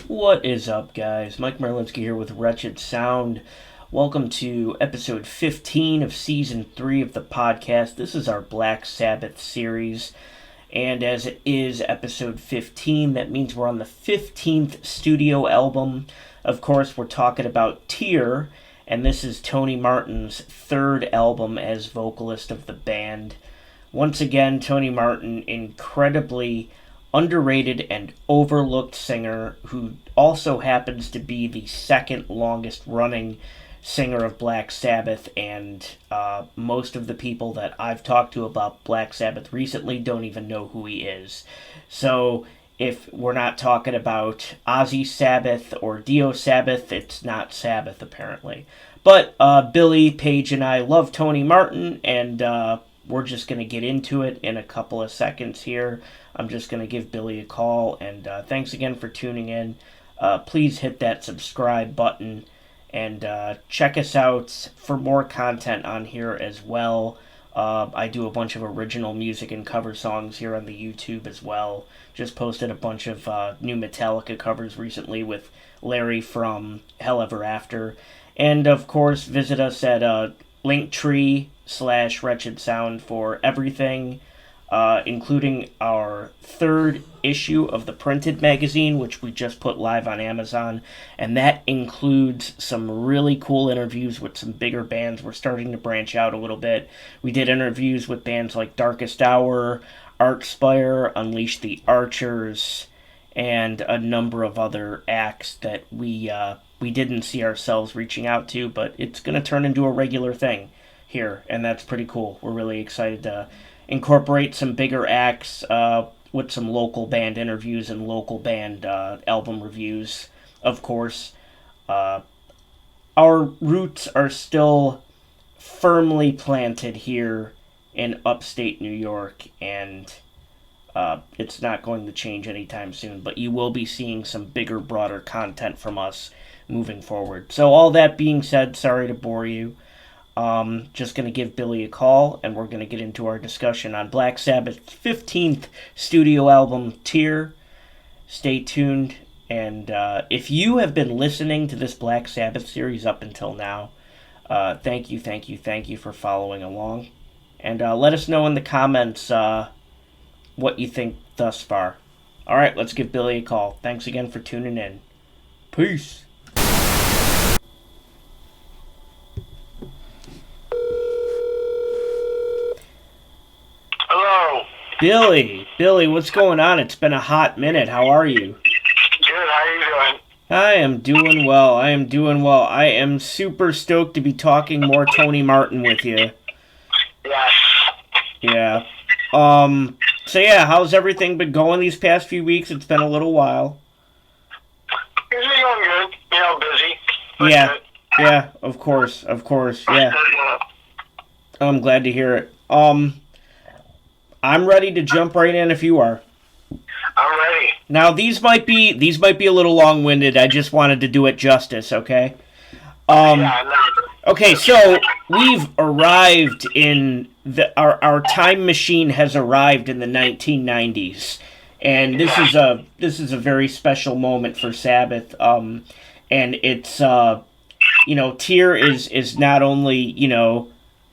What is up, guys? Mike Marlinsky here with Wretched Sound. Welcome to episode 15 of season 3 of the podcast. This is our Black Sabbath series, and as it is episode 15, that means we're on the 15th studio album. Of course, we're talking about Tear, and this is Tony Martin's third album as vocalist of the band. Once again, Tony Martin, incredibly underrated and overlooked singer who also happens to be the second longest running singer of Black Sabbath, and most of the people that I've talked to about Black Sabbath recently don't even know who he is. So if we're not talking about Ozzy Sabbath or Dio Sabbath, it's not Sabbath apparently. But Billy, Paige, and I love Tony Martin, and we're just going to get into it in a couple of seconds here. I'm just going to give Billy a call, and thanks again for tuning in. Please hit that subscribe button, and check us out for more content on here as well. I do a bunch of original music and cover songs here on the YouTube as well. Just posted a bunch of new Metallica covers recently with Larry from Hell Ever After. And, of course, visit us at Linktree/Wretched Sound for everything, including our third issue of the printed magazine, which we just put live on Amazon, and that includes some really cool interviews with some bigger bands. We're starting to branch out a little bit. We did interviews with bands like Darkest Hour, Archspire, Unleash the Archers, and a number of other acts that we didn't see ourselves reaching out to, but it's going to turn into a regular thing here, and that's pretty cool. We're really excited to incorporate some bigger acts with some local band interviews and local band album reviews, of course. Our roots are still firmly planted here in upstate New York, and it's not going to change anytime soon, but you will be seeing some bigger, broader content from us moving forward. So all that being said, sorry to bore you. Just going to give Billy a call, and we're going to get into our discussion on Black Sabbath's 15th studio album, Tear. Stay tuned, and if you have been listening to this Black Sabbath series up until now, thank you for following along. And let us know in the comments what you think thus far. Alright, let's give Billy a call. Thanks again for tuning in. Peace! Hello. Billy, what's going on? It's been a hot minute. How are you? Good, how are you doing? I am doing well. I am super stoked to be talking more Tony Martin with you. Yes. Yeah. So yeah, how's everything been going these past few weeks? It's been a little while. It's been going good. Busy. Yeah. Good. Yeah, of course, yeah. I'm glad to hear it. I'm ready to jump right in if you are. I'm ready. Now these might be a little long-winded. I just wanted to do it justice, okay? Yeah, no. Okay, so we've arrived in our time machine has arrived in the 1990s, and this is a very special moment for Sabbath. And it's Tear is not only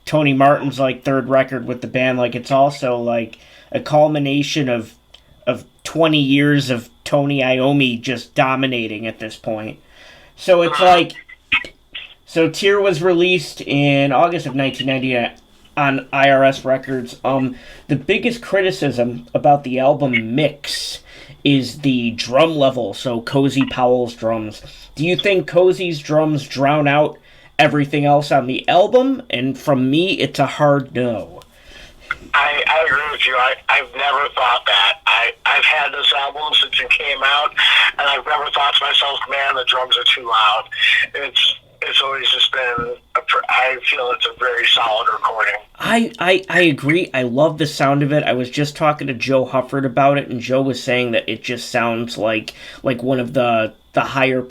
Tony Martin's third record with the band, it's also a culmination of 20 years of Tony Iommi just dominating at this point. So it's so Tear was released in August of 1990 on IRS Records. The biggest criticism about the album mix is the drum level, so Cozy Powell's drums. Do you think Cozy's drums drown out everything else on the album? And from me, it's a hard no. I agree with you. I've never thought that. I've had this album since it came out, and I've never thought to myself, man, the drums are too loud. It's always just been, I feel it's a very solid recording. I agree. I love the sound of it. I was just talking to Joe Hufford about it, and Joe was saying that it just sounds like one of the higher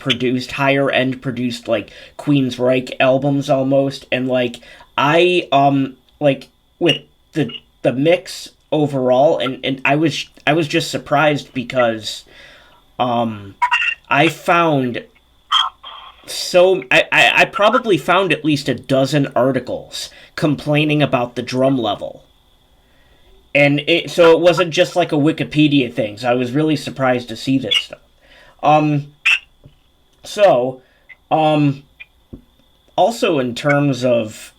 end produced Queensryche albums almost. And I with the mix overall, and I was just surprised because I found I probably found at least a dozen articles complaining about the drum level. And so it wasn't just like a Wikipedia thing. So I was really surprised to see this stuff. So, also in terms of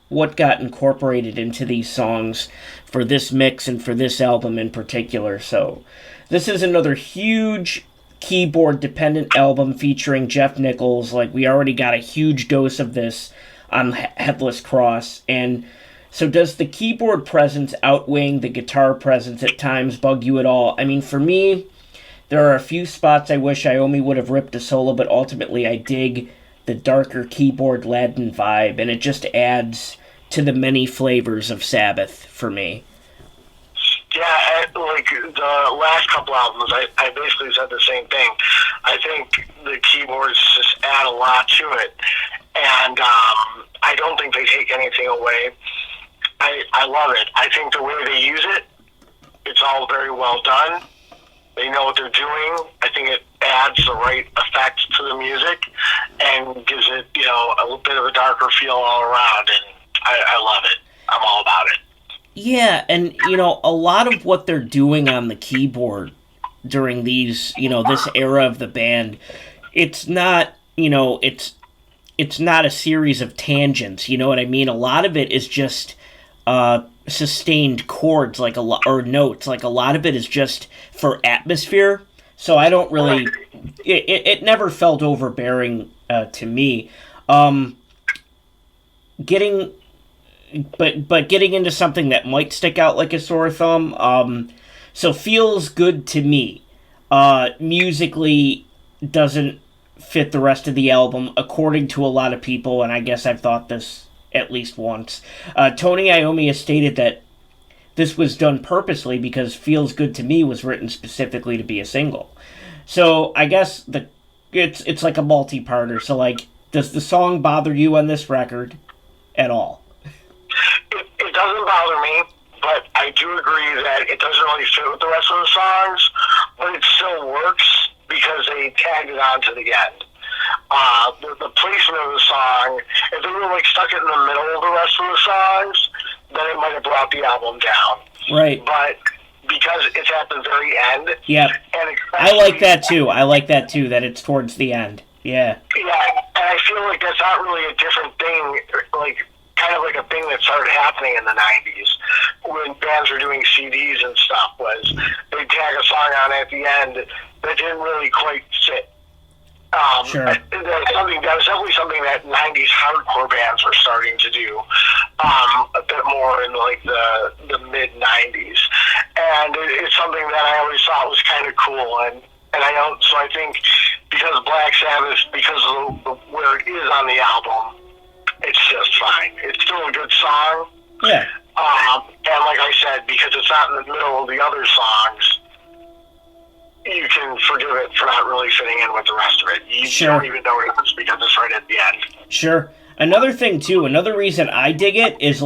what got incorporated into these songs for this mix and for this album in particular. So, this is another huge keyboard-dependent album featuring Jeff Nichols. Like, we already got a huge dose of this on Headless Cross. And so does the keyboard presence outweighing the guitar presence at times bug you at all? I mean, for me, there are a few spots I wish Iommi would have ripped a solo, but ultimately I dig the darker keyboard-laden vibe, and it just adds to the many flavors of Sabbath for me. Yeah, like the last couple albums, I basically said the same thing. I think the keyboards just add a lot to it, and I don't think they take anything away. I love it. I think the way they use it, it's all very well done. They know what they're doing. I think it adds the right effects to the music and gives it, a little bit of a darker feel all around, and I love it. I'm all about it. Yeah, and, a lot of what they're doing on the keyboard during these, this era of the band, it's not, it's not a series of tangents, you know what I mean? A lot of it is just sustained chords, or notes. Like, a lot of it is just for atmosphere, so I don't really... It never felt overbearing to me. Getting into something that might stick out like a sore thumb, so Feels Good to Me, musically doesn't fit the rest of the album, according to a lot of people, and I guess I've thought this at least once. Tony Iommi has stated that this was done purposely because Feels Good to Me was written specifically to be a single. So I guess it's like a multi-parter, so like, does the song bother you on this record at all? It doesn't bother me, but I do agree that it doesn't really fit with the rest of the songs, but it still works because they tagged it on to the end. The placement of the song, if they were stuck it in the middle of the rest of the songs, then it might have brought the album down. Right. But because it's at the very end. Yeah. I like that too, that it's towards the end. Yeah. Yeah, and I feel like that's not really a different thing, kind of like a thing that started happening in the 90s when bands were doing CDs and stuff, was they'd tag a song on at the end that didn't really quite fit. Sure. That was definitely something that 90s hardcore bands were starting to do a bit more in the mid-90s. And it's something that I always thought was kind of cool. And I think because Black Sabbath, because of where it is on the album, it's just fine. It's still a good song. Yeah. And like I said, because it's not in the middle of the other songs, you can forgive it for not really fitting in with the rest of it. You don't even know it is because it's right at the end. Sure. Another thing, too, another reason I dig it is,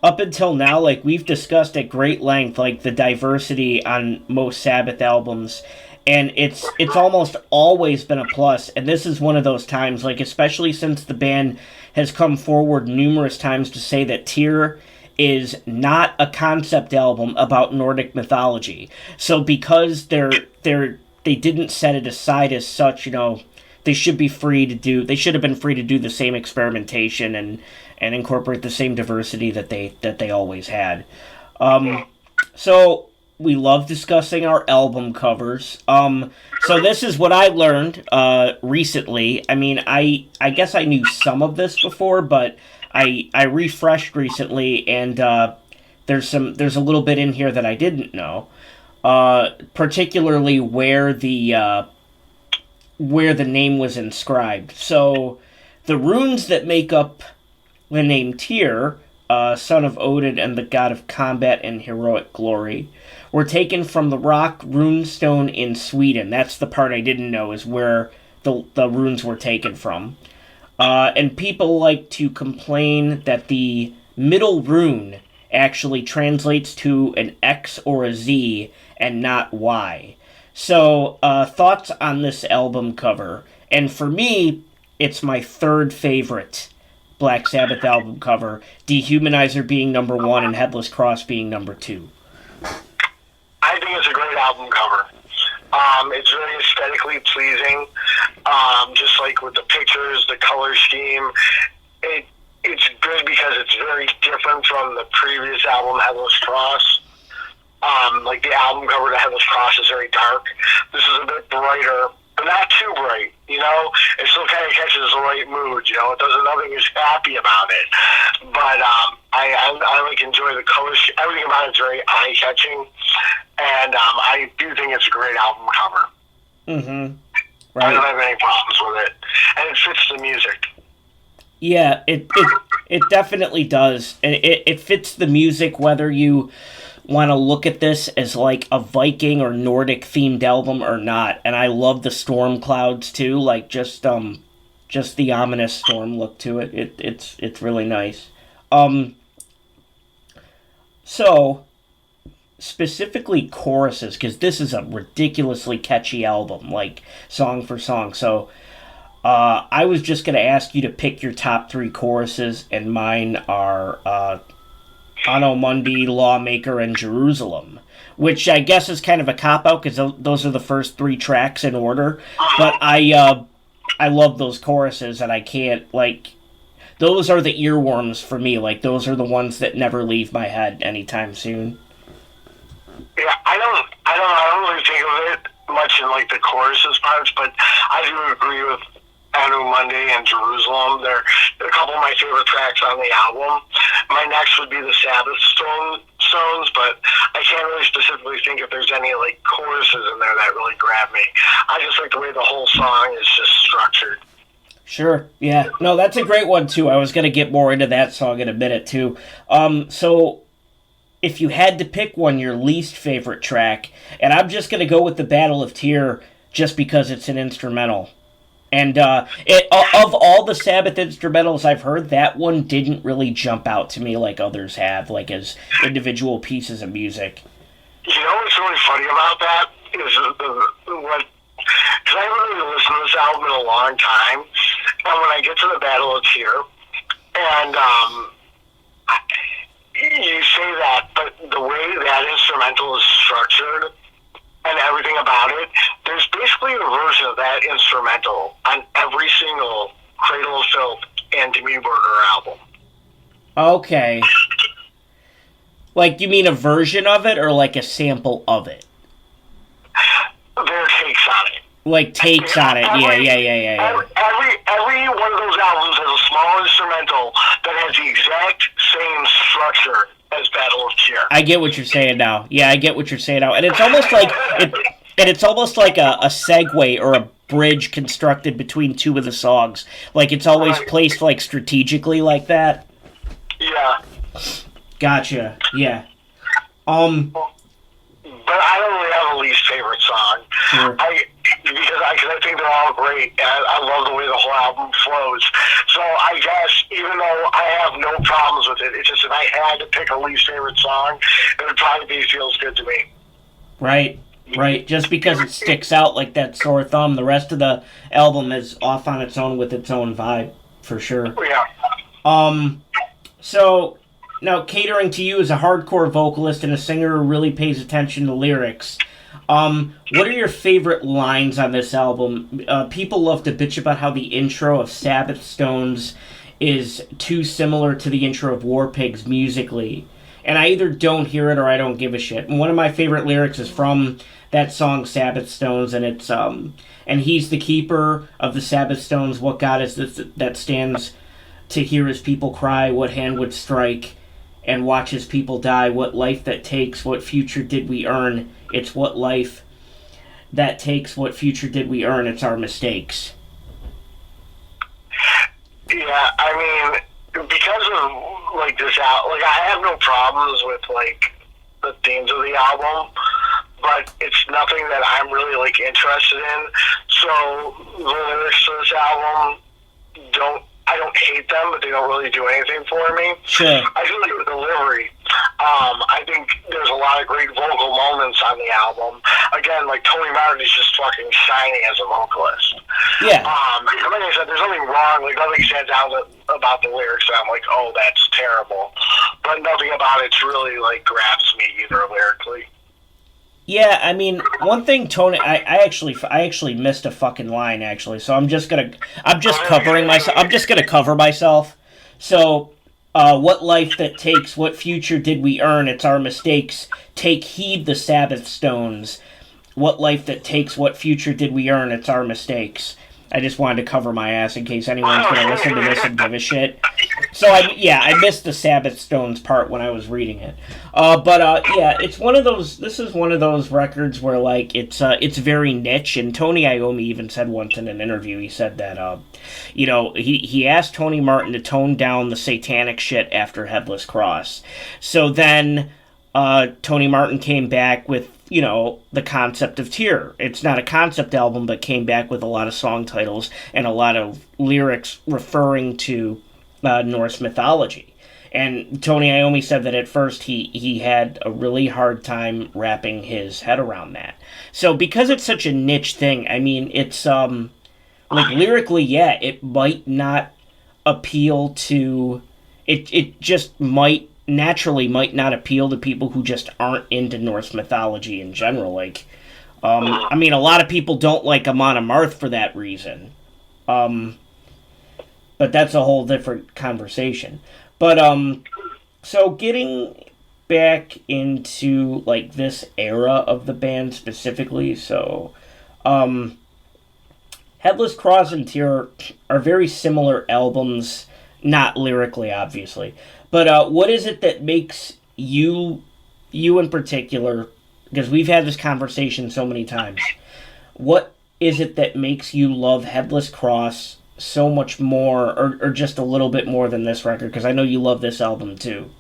up until now, we've discussed at great length, the diversity on most Sabbath albums, and it's almost always been a plus, and this is one of those times, especially since the band has come forward numerous times to say that Tyr is not a concept album about Nordic mythology. So because they didn't set it aside as such, they should have been free to do the same experimentation and incorporate the same diversity that they always had. So we love discussing our album covers. So this is what I learned recently. I mean, I guess I knew some of this before, but I refreshed recently, and there's a little bit in here that I didn't know, particularly where the name was inscribed. So the runes that make up the name Tyr, son of Odin and the god of combat and heroic glory, were taken from the rock runestone in Sweden. That's the part I didn't know, is where the runes were taken from. And people like to complain that the middle rune actually translates to an X or a Z and not Y. So, thoughts on this album cover? And for me, it's my third favorite Black Sabbath album cover. Dehumanizer being number one and Headless Cross being number two. I think it's a great album cover. It's very aesthetically pleasing. Just like with the pictures, the color scheme. It's good because it's very different from the previous album, Headless Cross. Like the album cover to Headless Cross is very dark. This is a bit brighter, but not too bright. You know, it still kind of catches the right mood. You know, it doesn't. Nothing is happy about it, but I like enjoy the colors. Everything about it's very eye catching, and I do think it's a great album cover. Mm-hmm. Right. I don't have any problems with it, and it fits the music. Yeah, it definitely does. It fits the music, whether you want to look at this as like a Viking or Nordic themed album or not. And I love the storm clouds too, like just the ominous storm look to it. It's really nice. So specifically choruses, because this is a ridiculously catchy album, like song for song. So I was just going to ask you to pick your top three choruses, and mine are Anno Mundi, Lawmaker, and Jerusalem, which I guess is kind of a cop-out because those are the first three tracks in order. But I love those choruses, and I can't, like, those are the earworms for me. Like, those are the ones that never leave my head anytime soon. Yeah, I don't really think of it much in like the choruses parts, but I do agree with Anu Monday and Jerusalem. They're a couple of my favorite tracks on the album. My next would be the Sabbath Stones, but I can't really specifically think if there's any like choruses in there that really grab me. I just like the way the whole song is just structured. Sure, yeah. No, that's a great one too. I was going to get more into that song in a minute too. So if you had to pick one, your least favorite track, and I'm just going to go with the Battle of Tyr just because it's an instrumental. And of all the Sabbath instrumentals I've heard, that one didn't really jump out to me like others have, like as individual pieces of music. You know what's really funny about that is what, because I haven't really listened to this album in a long time, and when I get to the Battle of Tyr, and you say that, but the way that instrumental is structured and everything about it, there's basically a version of that instrumental on every single Cradle of Filth and Demi Burger album. Okay. Like, you mean a version of it, or like a sample of it? Their takes on it. Like takes on it, yeah. Every one of those albums has a small instrumental that has the exact same structure as Battle of Tyr. I get what you're saying now. Yeah, I get what you're saying now. And it's almost like a segue or a bridge constructed between two of the songs. Like it's always placed like strategically like that. Yeah. Gotcha. Yeah. But I don't really have a least favorite song. Sure. Because I think they're all great, and I love the way the whole album flows. So I guess, even though I have no problems with it, it's just if I had to pick a least favorite song, it would probably be Feels Good to Me. Right. Just because it sticks out like that sore thumb, the rest of the album is off on its own with its own vibe, for sure. Yeah. So, now, catering to you as a hardcore vocalist and a singer who really pays attention to lyrics, what are your favorite lines on this album? People love to bitch about how the intro of Sabbath Stones is too similar to the intro of War Pigs musically. And I either don't hear it or I don't give a shit. And one of my favorite lyrics is from that song Sabbath Stones, and it's, and he's the keeper of the Sabbath Stones. What God is this that stands to hear his people cry? What hand would strike and watch his people die? What life that takes? What future did we earn? It's what life that takes. What future did we earn? It's our mistakes. Yeah, I mean, because of, like, this album, like, I have no problems with, like, the themes of the album, but it's nothing that I'm really, like, interested in. So the lyrics to this album I don't hate them, but they don't really do anything for me. Sure. I do like the delivery. I think there's a lot of great vocal moments on the album. Again, like Tony Martin is just fucking shining as a vocalist. Yeah. Like I said, there's nothing wrong. Like nothing stands out about the lyrics that I'm like, oh, that's terrible. But nothing about it's really like grabs me either lyrically. Yeah, I mean, one thing, Tony, I actually missed a fucking line, actually, so I'm just covering myself. I'm just gonna cover myself. So, what life that takes, what future did we earn? It's our mistakes. Take heed the Sabbath stones. What life that takes, what future did we earn? It's our mistakes. I just wanted to cover my ass in case anyone's gonna listen to this and give a shit. So I missed the Sabbath Stones part when I was reading it. Yeah, it's one of those. This is one of those records where like it's very niche. And Tony Iommi even said once in an interview, he said that he asked Tony Martin to tone down the satanic shit after Headless Cross. So then Tony Martin came back with the concept of Tear. It's not a concept album, but came back with a lot of song titles and a lot of lyrics referring to Norse mythology. And Tony Iommi said that at first he had a really hard time wrapping his head around that. So because it's such a niche thing, I mean, it's like lyrically, yeah, it might not appeal to it just might not appeal to people who just aren't into Norse mythology in general. Like, I mean, a lot of people don't like Amon Amarth for that reason. But that's a whole different conversation. But, so getting back into, like, this era of the band specifically, so, Headless Cross and Tear are very similar albums, not lyrically, obviously. But what is it that makes you in particular, because we've had this conversation so many times, what is it that makes you love Headless Cross so much more, or just a little bit more than this record? Because I know you love this album too.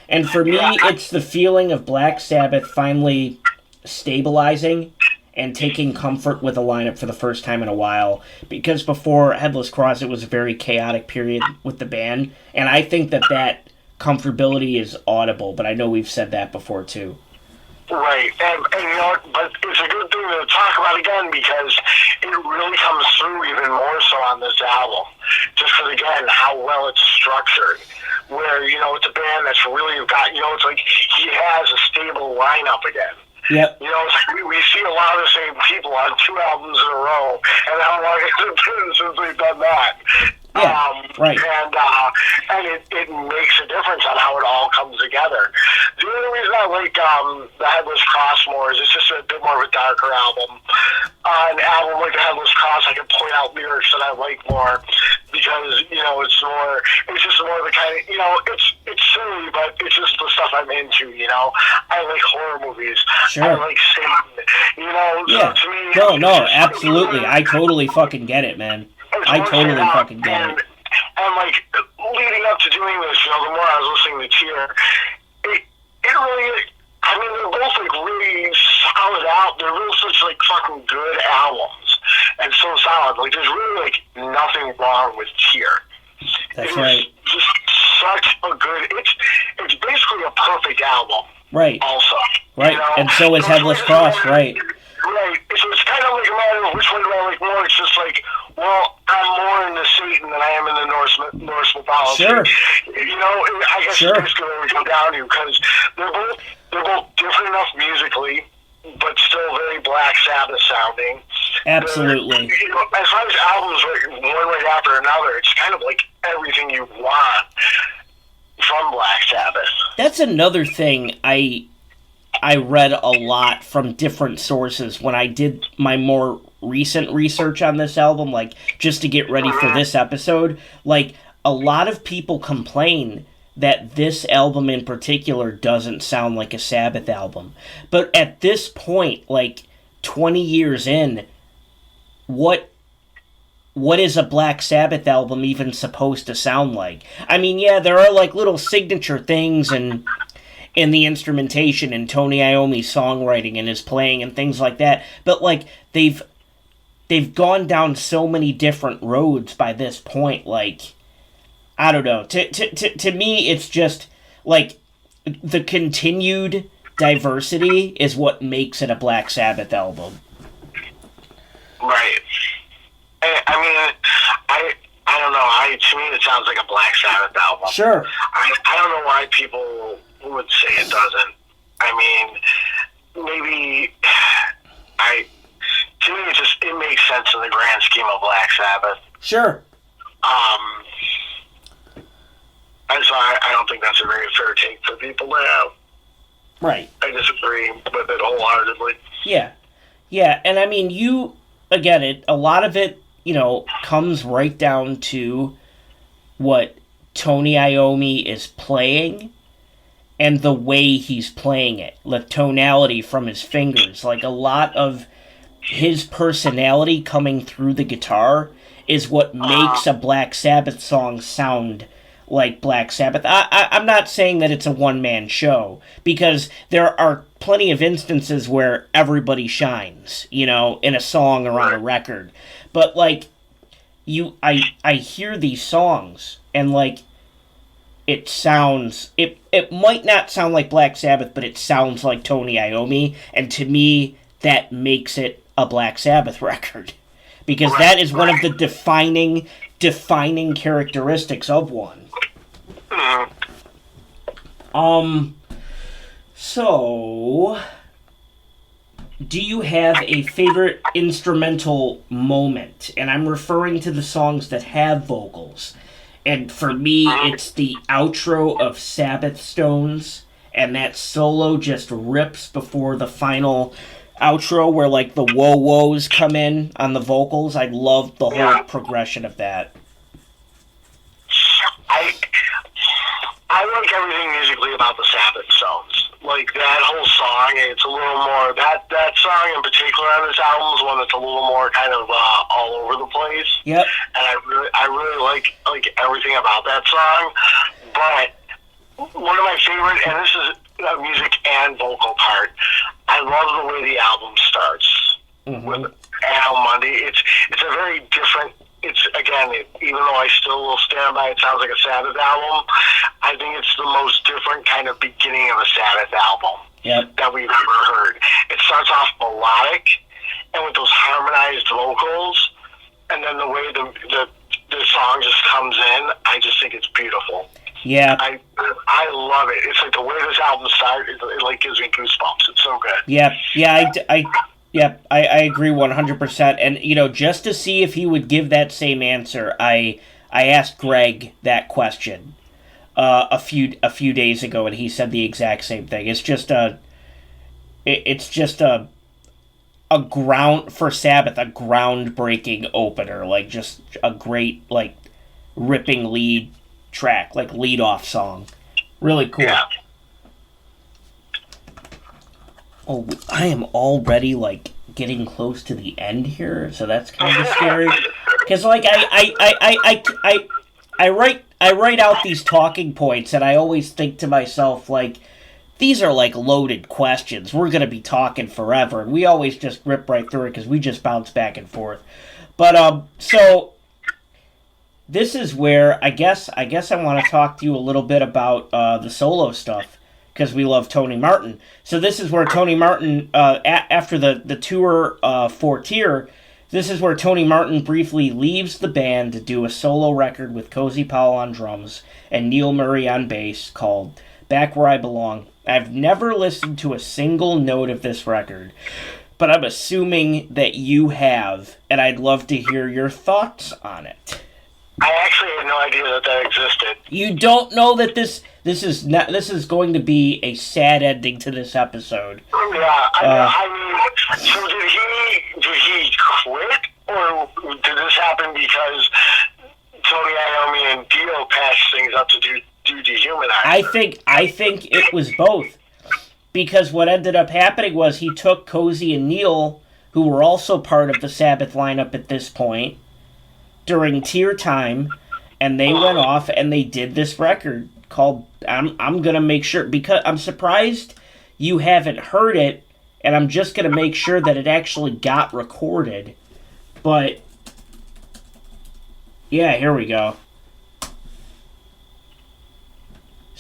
And for me, it's the feeling of Black Sabbath finally stabilizing and taking comfort with a lineup for the first time in a while. Because before Headless Cross, it was a very chaotic period with the band. And I think that comfortability is audible, but I know we've said that before too. Right, and but it's a good thing to talk about again because it really comes through even more so on this album. Just because, again, how well it's structured. Where, it's a band that's really got, it's like he has a stable lineup again. Yep. It's like we see a lot of the same people on 2 albums in a row, and how long has it been since we've done that? Yeah, right. And it makes a difference on how it all comes together. The only reason I like the Headless Cross more is it's just a bit more of a darker album. An album like the Headless Cross, I can point out lyrics that I like more because, it's just more the kind of, it's silly, but it's just the stuff I'm into, I like horror movies. Sure. I like Satan, Yeah. So to me... No, absolutely. I totally fucking get it, man. I totally fucking get it. And like leading up to doing this, the more I was listening to Tear, it really, I mean, they're both like really solid out. They're really such like fucking good albums and so solid. Like there's really like nothing wrong with Tear. That's right. Just such a good. It's basically a perfect album. Right. Also. Right. And so is Headless Cross. Right. Right. So it's kind of like a matter of which one do I like more. It's just like, well, I'm more into Satan than I am in the Norse mythology. Sure. I guess sure. It's basically where we go down to because they're both different enough musically, but still very Black Sabbath sounding. Absolutely. As far as albums, one right after another, it's kind of like everything you want from Black Sabbath. That's another thing I read a lot from different sources when I did my more recent research on this album, like just to get ready for this episode. Like a lot of people complain that this album in particular doesn't sound like a Sabbath album. But at this point, like 20 years in, what is a Black Sabbath album even supposed to sound like? I mean, yeah, there are like little signature things and in the instrumentation and Tony Iommi's songwriting and his playing and things like that. But like they've gone down so many different roads by this point. Like I don't know. To me, it's just like the continued diversity is what makes it a Black Sabbath album. Right. I mean, I don't know. To me, it sounds like a Black Sabbath album. Sure. I don't know why people would say it doesn't. I mean, maybe to me, it makes sense in the grand scheme of Black Sabbath. Sure. And so I don't think that's a very fair take for people to have. Right. I disagree with it wholeheartedly. Yeah. Yeah, and I mean, a lot of it, comes right down to what Tony Iommi is playing and the way he's playing it. The tonality from his fingers. Like, a lot of his personality coming through the guitar is what makes a Black Sabbath song sound like Black Sabbath. I'm not saying that it's a one-man show, because there are plenty of instances where everybody shines, in a song or on a record. But, like, I hear these songs, and, like, it sounds... It might not sound like Black Sabbath, but it sounds like Tony Iommi, and to me, that makes it a Black Sabbath record. Because that is one of the defining characteristics of one. So, do you have a favorite instrumental moment? And I'm referring to the songs that have vocals. And for me, it's the outro of Sabbath Stones, and that solo just rips before the final outro where, like, the whoa-whoas come in on the vocals. I love the whole progression of that. I like everything musically about the Sabbath Stones. Like, that whole song, it's a little more... That song in particular on this album is one that's a little more kind of all over the place. Yep. And I really like everything about that song. But one of my favorite, and this is a music and vocal part, I love the way the album starts with Al Monday. It's a very different... even though I still will stand by it sounds like a Sabbath album, I think it's the most different kind of beginning of a Sabbath album that we've ever heard. It starts off melodic, and with those harmonized vocals, and then the way the song just comes in, I just think it's beautiful. Yeah. I love it. It's like the way this album starts, it like gives me goosebumps. It's so good. Yeah, I agree 100%. And, just to see if he would give that same answer, I asked Greg that question a few days ago, and he said the exact same thing. It's just a ground for Sabbath, a groundbreaking opener, like just a great, like, ripping lead track, like lead off song. Really cool. Yeah. Oh, I am already, like, getting close to the end here, so that's kind of scary. Because, like, I write out these talking points, and I always think to myself, like, these are, like, loaded questions. We're going to be talking forever, and we always just rip right through it because we just bounce back and forth. But, so, this is where I guess I want to talk to you a little bit about the solo stuff, because we love Tony Martin. So this is where Tony Martin, after the tour for Tear, this is where Tony Martin briefly leaves the band to do a solo record with Cozy Powell on drums and Neil Murray on bass called Back Where I Belong. I've never listened to a single note of this record, but I'm assuming that you have, and I'd love to hear your thoughts on it. I actually had no idea that existed. You don't know that this is going to be a sad ending to this episode. Yeah, I mean, so did he quit, or did this happen because Tony Iommi and Dio patched things up to do Dehumanizer? I think it was both, because what ended up happening was he took Cozy and Neil, who were also part of the Sabbath lineup at this point, during Tear time, and they went off and they did this record called I'm gonna make sure, because I'm surprised you haven't heard it, and I'm just gonna make sure that it actually got recorded. But yeah, here we go.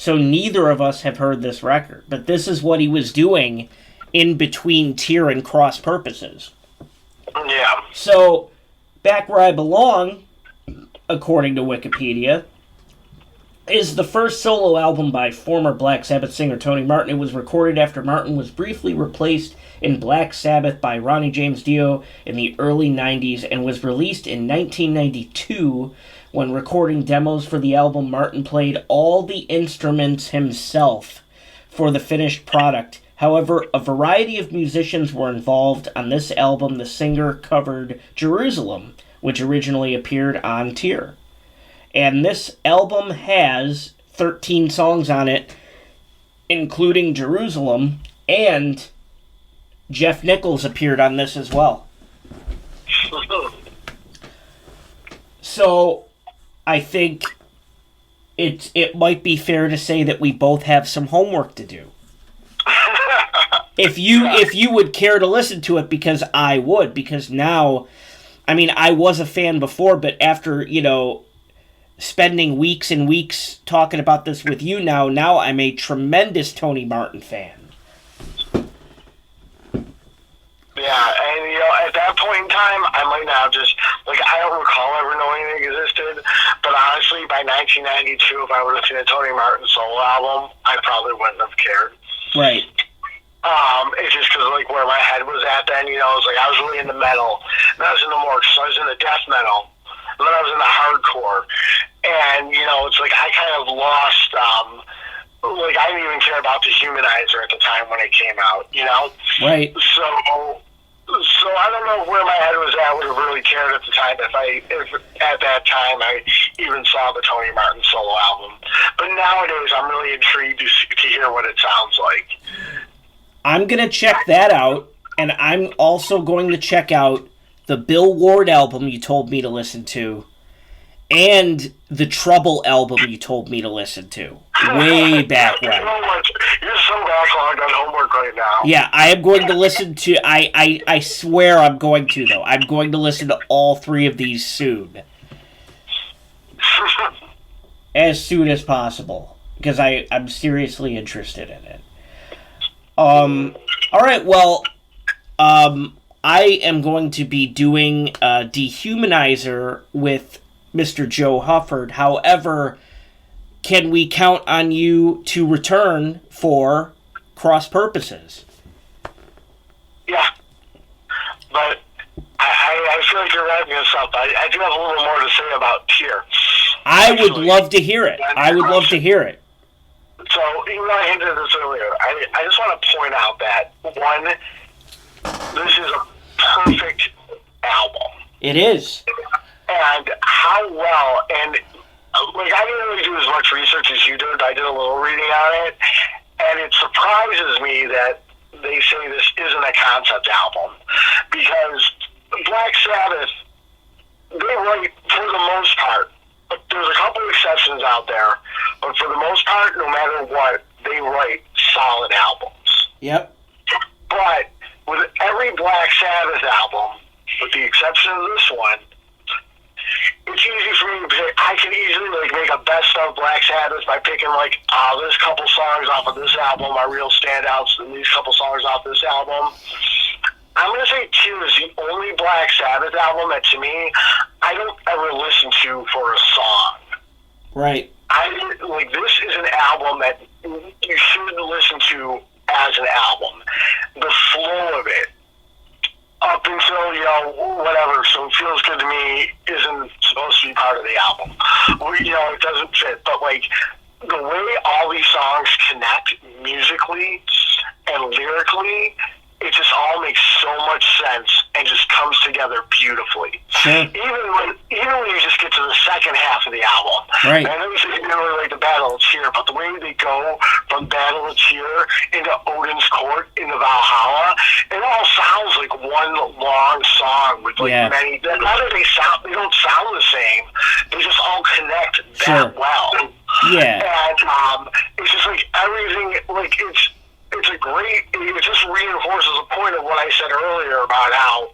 So neither of us have heard this record. But this is what he was doing in between Tear and Cross Purposes. Yeah. So, Back Where I Belong, according to Wikipedia, is the first solo album by former Black Sabbath singer Tony Martin. It was recorded after Martin was briefly replaced in Black Sabbath by Ronnie James Dio in the early 90s and was released in 1992. When recording demos for the album, Martin played all the instruments himself for the finished product. However, a variety of musicians were involved. On this album, the singer covered Jerusalem, which originally appeared on Tear. And this album has 13 songs on it, including Jerusalem, and Jeff Nichols appeared on this as well. So, I think it might be fair to say that we both have some homework to do. If you would care to listen to it, because I would, because now, I mean, I was a fan before, but after, spending weeks and weeks talking about this with you now I'm a tremendous Tony Martin fan. Yeah, and at that point in time, I might now just, I don't recall ever knowing it existed, but honestly, by 1992, if I were listening to Tony Martin's solo album, I probably wouldn't have cared. Right. It's just because, where my head was at then, I was really into metal, and I was into more, so I was into death metal, and then I was into hardcore, and, I kind of lost, I didn't even care about Dehumanizer at the time when it came out, Right. So I don't know where my head was at. I would have really cared at the time if at that time I even saw the Tony Martin solo album. But nowadays, I'm really intrigued to hear what it sounds like. I'm going to check that out, and I'm also going to check out the Bill Ward album you told me to listen to, and the Trouble album you told me to listen to. Way back when. You're so backlogged on homework right now. Yeah, I am going to listen to... I swear I'm going to, though. I'm going to listen to all three of these soon. As soon as possible. Because I'm seriously interested in it. Alright, well... I am going to be doing Dehumanizer with Mr. Joe Hufford. However, can we count on you to return for Cross Purposes? Yeah. But I feel like you're wrapping us up. I do have a little more to say about Tear. I would love to hear it. I would love to hear it. So, even though I hinted at this earlier, I just want to point out that, one, this is a perfect album. It is. And how well, and I didn't really do as much research as you did. I did a little reading on it, and it surprises me that they say this isn't a concept album, because Black Sabbath, they write, for the most part, there's a couple exceptions out there, but for the most part, no matter what, they write solid albums. Yep. But with every Black Sabbath album, with the exception of this one, it's easy for me to say I can easily make a best of Black Sabbath by picking this couple songs off of this album are real standouts, and these couple songs off this album. I'm going to say Tear is the only Black Sabbath album that, to me, I don't ever listen to for a song. Right. This is an album that you should listen to as an album. The flow of it, up until, whatever, So It Feels Good to Me isn't supposed to be part of the album. It doesn't fit. But, the way all these songs connect musically and lyrically, it just all makes so much sense and just comes together beautifully. Sure. Even when you just get to the second half of the album. Right. I know you said you didn't really like the Battle of Tear, but the way they go from Battle of Tear into Odin's Court into Valhalla, it all sounds like one long song with many. Not that they don't sound the same. They just all connect that well. Yeah. And it's just everything. It just reinforces the point of what I said earlier about how,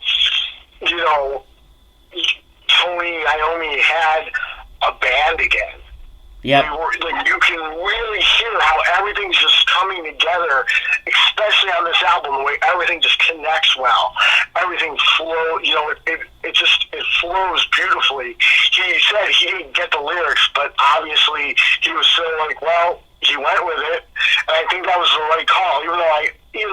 Tony Iommi had a band again. Yeah. Like, you can really hear how everything's just coming together, especially on this album, the way everything just connects well. Everything flows, it flows beautifully. He said he didn't get the lyrics, but obviously he was so like, well, he went with it, and I think that was the right call. Even though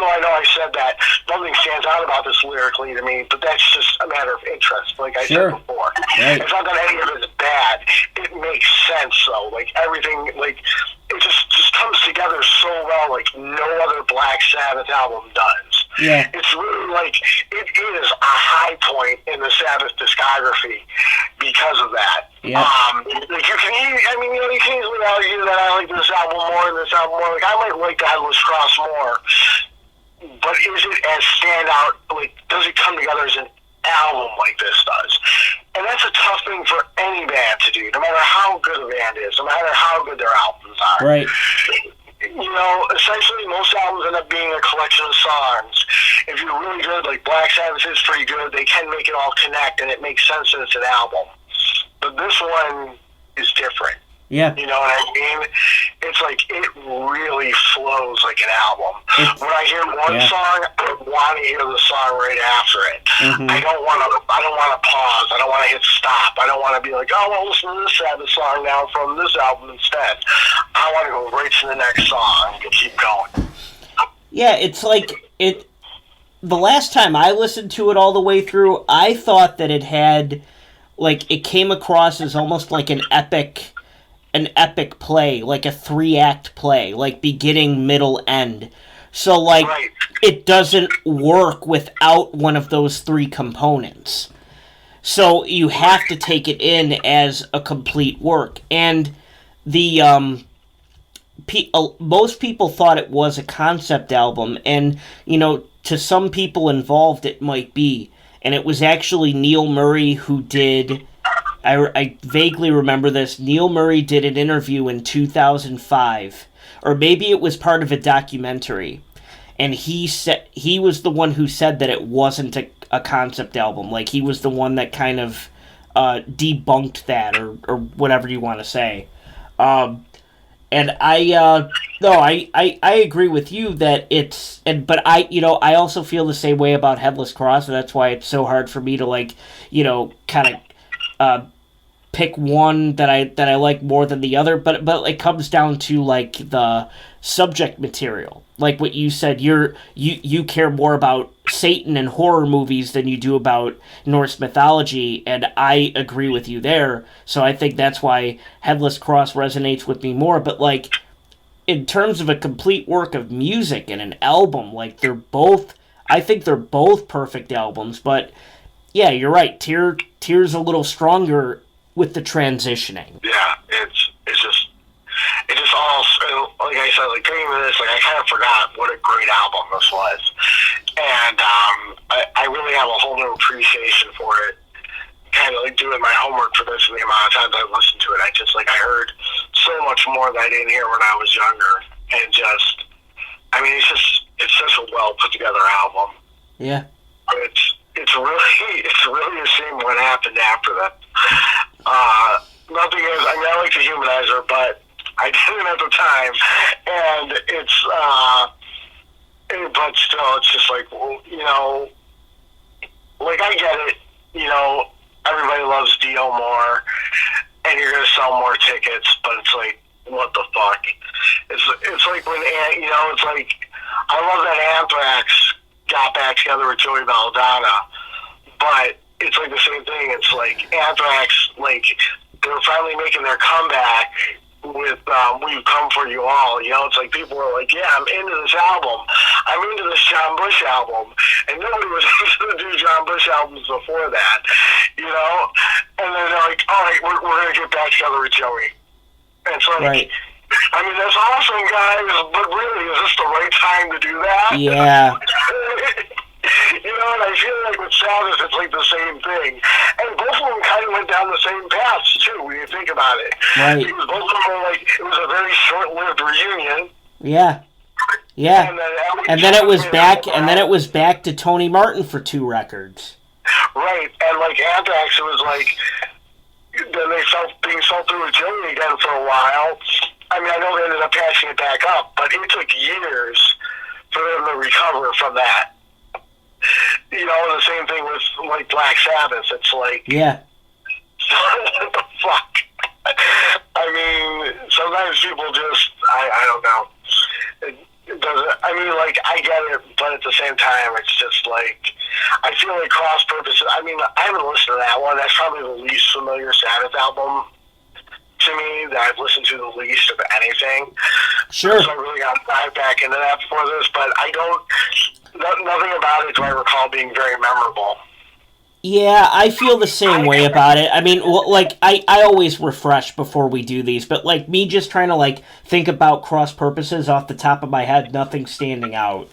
I know I said that, nothing stands out about this lyrically to me, but that's just a matter of interest, like I said before. Right. It's not that any of it is bad. It makes sense, though. Like, everything, like, it just comes together so well, like no other Black Sabbath album does. Yeah. It's really, like, it is a high point in the Sabbath discography because of that. Yeah. Like, you can easily argue that I like this album more and this album more. Like, I might like the Headless Cross more, but is it as standout? Like, does it come together as an album like this does? And that's a tough thing for any band to do, no matter how good a band is, no matter how good their albums are. Right. Essentially, most albums end up being a collection of songs. If you're really good, like Black Sabbath is pretty good, they can make it all connect, and it makes sense that it's an album. But this one is different. Yeah. You know what I mean? It's like, it really flows like an album. When I hear one song, I want to hear the song right after it. Mm-hmm. I don't want to pause. I don't want to hit stop. I don't want to be like, oh, well, listen to this Sabbath song now from this album instead. I want to go right to the next song and keep going. Yeah, it's like, the last time I listened to it all the way through, I thought that it had, like, it came across as almost like an epic play, like a 3-act play, like beginning, middle, end. So, like, It doesn't work without one of those 3 components. So you have to take it in as a complete work. And the most people thought it was a concept album, and, to some people involved it might be. And it was actually Neil Murray who did... I vaguely remember this. Neil Murray did an interview in 2005, or maybe it was part of a documentary, and he was the one who said that it wasn't a concept album. Like, he was the one that kind of debunked that, or whatever you want to say. And I agree with you that but I also feel the same way about Headless Cross, and that's why it's so hard for me to kind of pick one that I like more than the other, but it comes down to, like, the subject material. Like what you said, you care more about Satan and horror movies than you do about Norse mythology, and I agree with you there. So I think that's why Headless Cross resonates with me more. But, like, in terms of a complete work of music and an album, like, I think they're both perfect albums. But yeah, you're right. Tears a little stronger with the transitioning. Yeah, it's just all, like I said, like, getting to this, like, I kind of forgot what a great album this was, and I really have a whole new appreciation for it. Kind of like doing my homework for this and the amount of times I've listened to it, I heard so much more that I didn't hear when I was younger, and it's such a well put together album. Yeah, it's really a shame what happened after that. Nothing is, I like Dehumanizer, but I didn't at the time, and but still, it's just like, well, like, I get it, everybody loves Dio more, and you're gonna sell more tickets, but it's like, what the fuck? It's like when, it's like, I love that Anthrax got back together with Joey Belladonna, but it's like the same thing. It's like Anthrax, like, they're finally making their comeback with We've Come For You All. It's like people are like, yeah, I'm into this album. I'm into this John Bush album. And nobody was going to do John Bush albums before that, And then they're like, all right, we're going to get back together with Joey. And it's like, right. I mean, that's awesome, guys, but really, is this the right time to do that? Yeah. And I feel like with Sabbath, it's like the same thing. And both of them kind of went down the same paths, too, when you think about it. Right. Because both of them were like, it was a very short-lived reunion. Yeah. Yeah. And then it was back to Tony Martin for 2 records. Right. And like Anthrax, it was like, then they being sold through with Joey again for a while. I mean, I know they ended up patching it back up, but it took years for them to recover from that. You know, the same thing with like Black Sabbath. It's like, yeah, what the fuck? I mean, sometimes people just, I don't know. It doesn't, I mean, like, I get it, but at the same time, it's just like, I feel like cross purposes. I mean, I haven't listened to that one. That's probably the least familiar Sabbath album to me that I've listened to the least of anything. Sure. So I really got to dive back into that before this, but I don't, nothing about it do I recall being very memorable. Yeah, I feel the same way about it. I mean, like, I always refresh before we do these, but, like, me just trying to, like, think about cross-purposes off the top of my head, nothing standing out.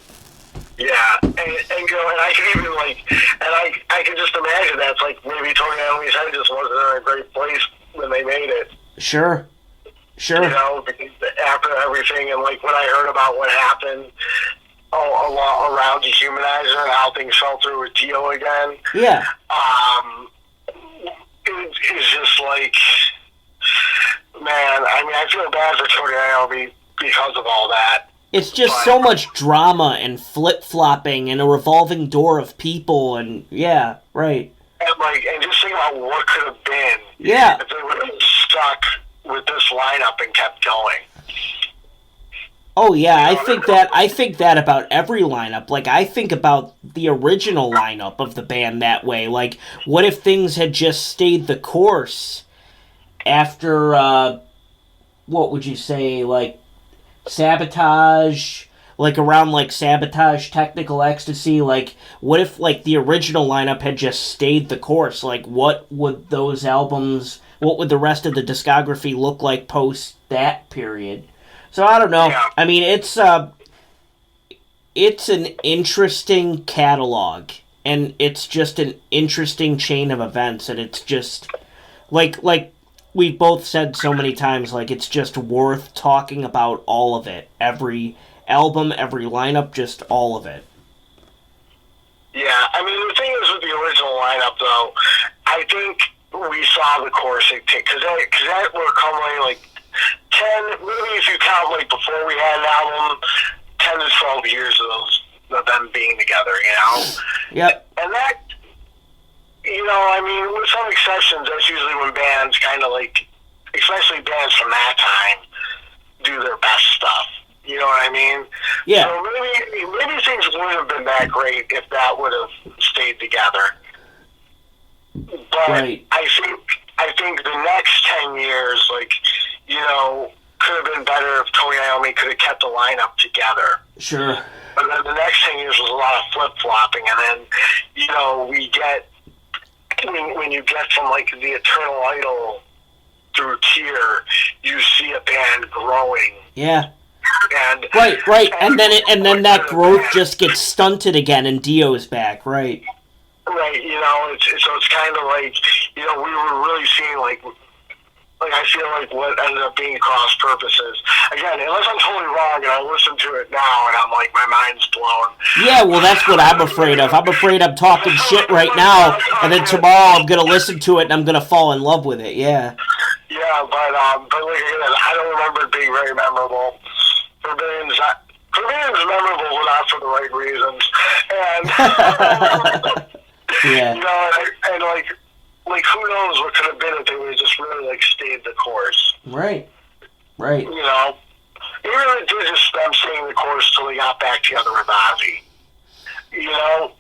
Yeah, and you know, and I can even, like, and I can just imagine that's, like, maybe Tony Iommi's head just wasn't in a great place when they made it. Sure. You know, because after everything, and, like, when I heard about what happened around Dehumanizer and how things fell through with Dio again. Yeah. It's just like, man, I mean, I feel bad for Tony Iommi because of all that. It's just so much drama and flip-flopping and a revolving door of people and, yeah, right. And just think about what could have been if they would have stuck with this lineup and kept going. Oh yeah, I think that about every lineup. Like, I think about the original lineup of the band that way. Like, what if things had just stayed the course after what would you say, like Sabotage, like around like Sabotage, Technical Ecstasy, like what if like the original lineup had just stayed the course? Like, what would those albums, what would the rest of the discography look like post that period? So I don't know. Yeah. I mean, it's an interesting catalog, and it's just an interesting chain of events, and it's just like we've both said so many times, like it's just worth talking about all of it, every album, every lineup, just all of it. Yeah, I mean the thing is with the original lineup, though, I think we saw the course it take because that were coming like 10, maybe if you count like before we had an album, 10 to 12 years of them being together, you know? Yep. And that, you know, I mean, with some exceptions, that's usually when bands kind of like, especially bands from that time, do their best stuff. You know what I mean? Yeah. So maybe things wouldn't have been that great if that would have stayed together. But right. I think the next 10 years, like, you know, could have been better if Tony Iommi could have kept the lineup together. Sure. But then the next 10 years was a lot of flip-flopping, and then, you know, we get, when you get from, like, the Eternal Idol through Tear, you see a band growing. Yeah. And right. And then that growth just gets stunted again, and Dio's back, right. Right, you know, so it's kind of like, you know, we were really seeing, like I feel like what ended up being cross purposes. Again, unless I'm totally wrong and I listen to it now and I'm like, my mind's blown. Yeah, well, that's what I'm afraid of. I'm afraid I'm talking shit right now, and then tomorrow I'm going to listen to it and I'm going to fall in love with it, yeah. Yeah, but like I don't remember it being very memorable. Forbidden's memorable, but not for the right reasons. And, yeah. you know, and like who knows what could have been if they would have just really like stayed the course. Right. You know, it really did just them staying the course till they got back together with Ozzy. You know,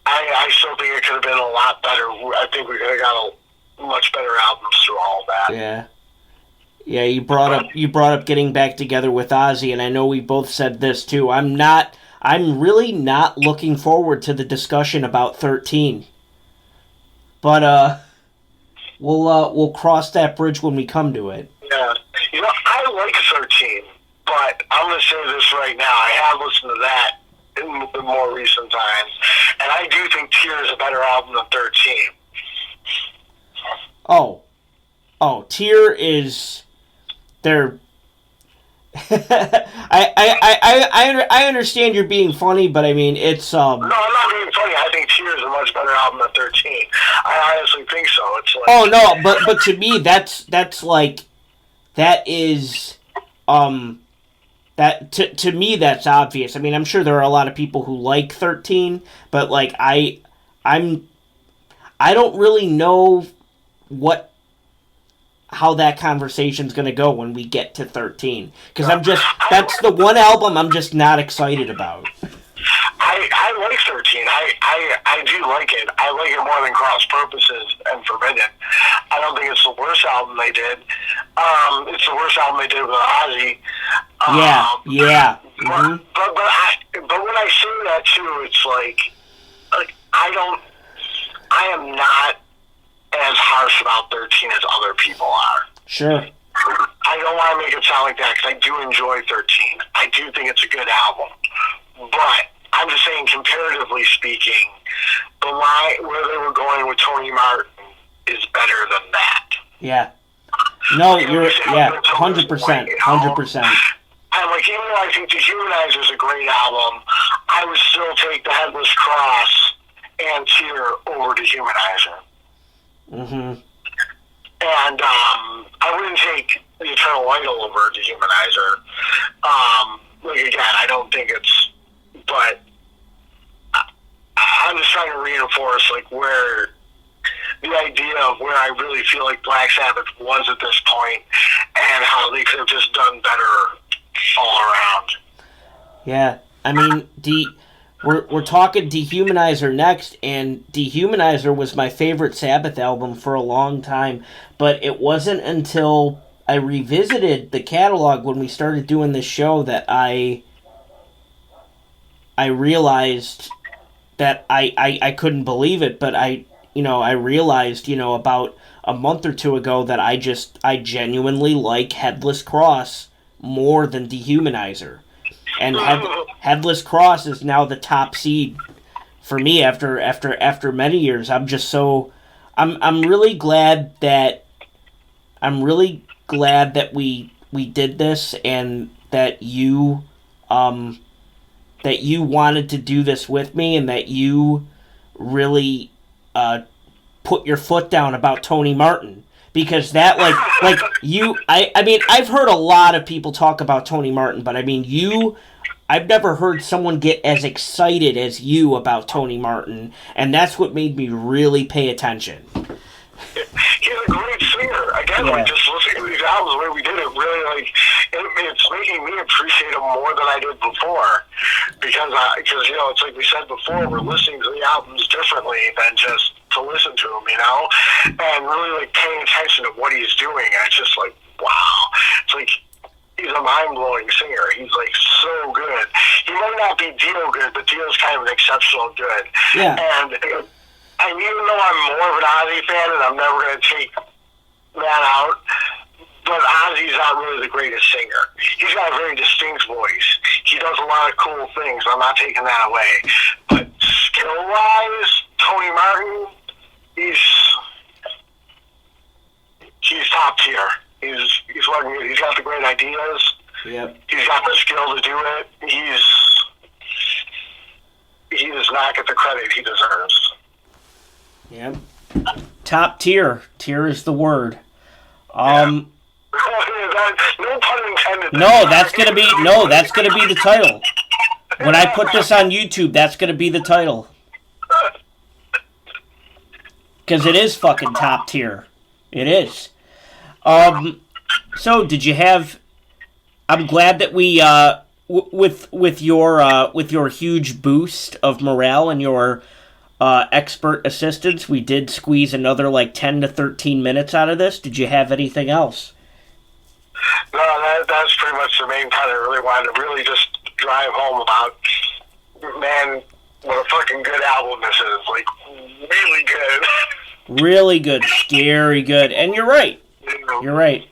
I still think it could have been a lot better. I think we could have got a much better albums through all of that. Yeah. Yeah, you brought up getting back together with Ozzy, and I know we both said this too. I'm really not looking forward to the discussion about 13. But we'll cross that bridge when we come to it. Yeah. You know, I like 13, but I'm going to say this right now. I have listened to that in the more recent times, and I do think Tear is a better album than 13. Oh, Tear is... They're... I understand you're being funny, but I mean, it's... No, I'm not being funny. I think Tear is a much better album than 13. I honestly think so. It's Oh no, but to me that's like that is that to me that's obvious. I mean, I'm sure there are a lot of people who like 13, but like I don't really know how that conversation's going to go when we get to 13, because that's the one album I'm just not excited about. I like 13. I do like it. I like it more than Cross Purposes and Forbidden. I don't think it's the worst album they did. It's the worst album they did with Ozzy. Yeah. Mm-hmm. But when I say that too, it's like I am not as harsh about 13 as other people are. Sure. I don't want to make it sound like that, because I do enjoy 13. I do think it's a good album. But I'm just saying, comparatively speaking, the line where they were going with Tony Martin is better than that. Yeah. No, you're 100%. 100%. And like, even though I think Dehumanizer is a great album, I would still take The Headless Cross and Tear over Dehumanizer. Mm-hmm. And I wouldn't take The Eternal Idol over Dehumanizer. Like, again, I don't think it's... But I'm just trying to reinforce, like, where... The idea of where I really feel like Black Sabbath was at this point, and how they could have just done better all around. Yeah, I mean, we're talking Dehumanizer next, and Dehumanizer was my favorite Sabbath album for a long time, but it wasn't until I revisited the catalog when we started doing this show that I realized that I couldn't believe it, but I realized, about a month or two ago that I genuinely like Headless Cross more than Dehumanizer. And Headless Cross is now the top seed for me after many years. I'm just so I'm really glad that we did this, and that you wanted to do this with me, and that you really put your foot down about Tony Martin, because that I mean, I've heard a lot of people talk about Tony Martin, but I mean, I've never heard someone get as excited as you about Tony Martin, and that's what made me really pay attention. He's a great singer. Again, just listening to these albums the way we did it, really, it's making me appreciate him more than I did before. Because it's like we said before, we're listening to the albums differently than just to listen to them, and really paying attention to what he's doing. And it's just like, wow. It's like, he's a mind-blowing singer. He's so good. He might not be Dio good, but Dio's kind of an exceptional good. Yeah. And even though I'm more of an Ozzy fan, and I'm never going to take that out, but Ozzy's not really the greatest singer. He's got a very distinct voice. He does a lot of cool things. I'm not taking that away. But skill-wise, Tony Martin, he's top tier. He's working. He's got the great ideas. Yep. He's got the skill to do it. He does not get the credit he deserves. Yep. Top tier. Tier is the word. No pun intended. That's gonna be the title. When I put this on YouTube, that's gonna be the title. Because it is fucking top tier. It is. So did you have? I'm glad that we with your huge boost of morale and your expert assistance, we did squeeze another 10 to 13 minutes out of this. Did you have anything else? No, that's pretty much the main part. I really wanted to really just drive home about, man, what a fucking good album this is. Really good. Really good. Scary good. And you're right. You're right.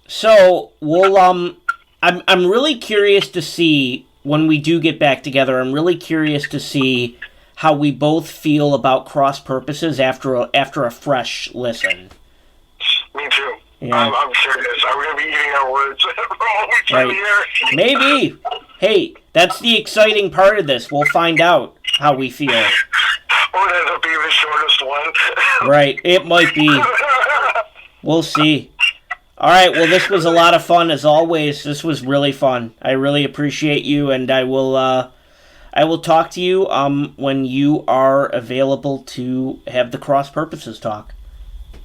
So, I'm really curious to see, when we do get back together, I'm really curious to see how we both feel about Cross Purposes after a fresh listen. Me too. Yeah. I'm curious. Are we going to be eating our words right. Maybe. Hey, that's the exciting part of this. We'll find out how we feel. Well, Or it end up being the shortest one. Right, it might be. We'll see. All right, well, this was a lot of fun, as always. This was really fun. I really appreciate you, and I will talk to you when you are available to have the Cross Purposes talk.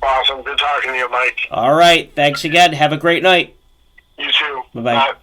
Awesome. Good talking to you, Mike. All right, thanks again. Have a great night. You too. Bye-bye. Bye.